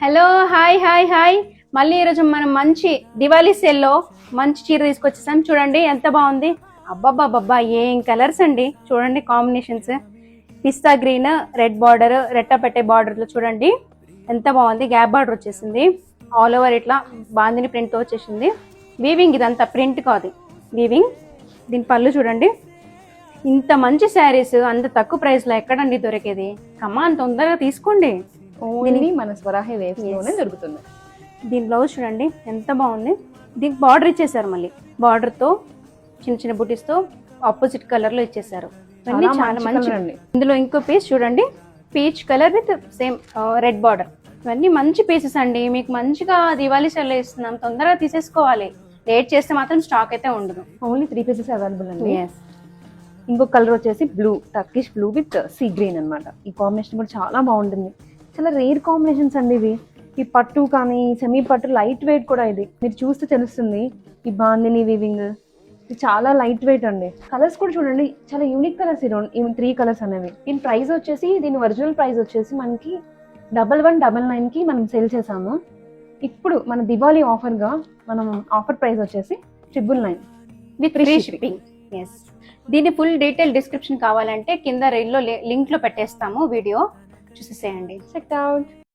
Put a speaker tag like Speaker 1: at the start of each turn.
Speaker 1: Hello hi hi hi మళ్ళీ ఈరోజు మనం మంచి దివాళీ సేల్లో మంచి చీర తీసుకొచ్చేసాం. చూడండి ఎంత బాగుంది. అబ్బాబ్బాబ్బా ఏం కలర్స్ అండి. చూడండి కాంబినేషన్స్. పిస్తా గ్రీన్, రెడ్ బార్డర్, రెట్టపెట్టే బార్డర్ లో చూడండి ఎంత బాగుంది. గ్యాప్ బార్డర్ వచ్చేసింది. ఆల్ ఓవర్ ఇట్లా బాందిని ప్రింట్ తో వచ్చేసింది. వీవింగ్ ఇదంతా ప్రింట్ కాదు, వీవింగ్. దీని పళ్ళు చూడండి. ఇంత మంచి శారీస్ అంత తక్కువ ప్రైస్ లో ఎక్కడండి దొరికేది? కమాన్ తొందరగా తీసుకోండి.
Speaker 2: ఓన్లీ మన స్వరాహి వేవ్స్ లోనే దొరుకుతుంది.
Speaker 1: దీని బ్లౌజ్ చూడండి ఎంత బాగుంది. దీనికి బార్డర్ ఇచ్చేసారు. మళ్ళీ బార్డర్ తో చిన్న చిన్న బుటీస్ తో ఆపోజిట్ కలర్ లో ఇచ్చేసారు. ఇవన్నీ చాలా మంచి
Speaker 2: అండి.
Speaker 1: ఇందులో ఇంకో పీస్ చూడండి, peach colour with same red border. ఇవన్నీ మంచి పీసెస్ అండి. మీకు మంచిగా దివాళీ సెల్ ఇస్తున్నాం, తొందరగా తీసేసుకోవాలి. లేట్ చేస్తే మాత్రం స్టాక్ అయితే ఉండదు.
Speaker 2: ఓన్లీ 3 పీసెస్ అవైలబుల్ అండి. ఇంకో కలర్ వచ్చేసి blue, Turkish blue with sea green అన్నమాట. ఈ కాంబినేషన్ కూడా చాలా బాగుంటుంది. చాలా రేర్ కాంబినేషన్స్ అండి ఇవి. ఈ పట్టు కానీ సెమీ పట్టు లైట్ వెయిట్ కూడా. ఇది మీరు చూస్తే తెలుస్తుంది. ఈ బాందిని వీవింగ్ ఇది చాలా లైట్ వెయిట్ అండి. కలర్స్ కూడా చూడండి, చాలా యూనిక్ కలర్స్. ఈ 3 కలర్స్ అనేవి. దీని ప్రైస్ వచ్చేసి, దీని ఒరిజినల్ ప్రైస్ వచ్చేసి మనకి 1199 కి మనం సేల్ చేసాము. ఇప్పుడు మన దివాళీ ఆఫర్ గా మనం ఆఫర్ ప్రైస్ వచ్చేసి 999
Speaker 1: విత్ ఫ్రీ షిప్పింగ్. దీని ఫుల్ డీటెయిల్ డిస్క్రిప్షన్ కావాలంటే కింద రైల్లో లింక్ లో పెట్టేస్తాము. వీడియో చూసేసేయండి.
Speaker 2: Check out.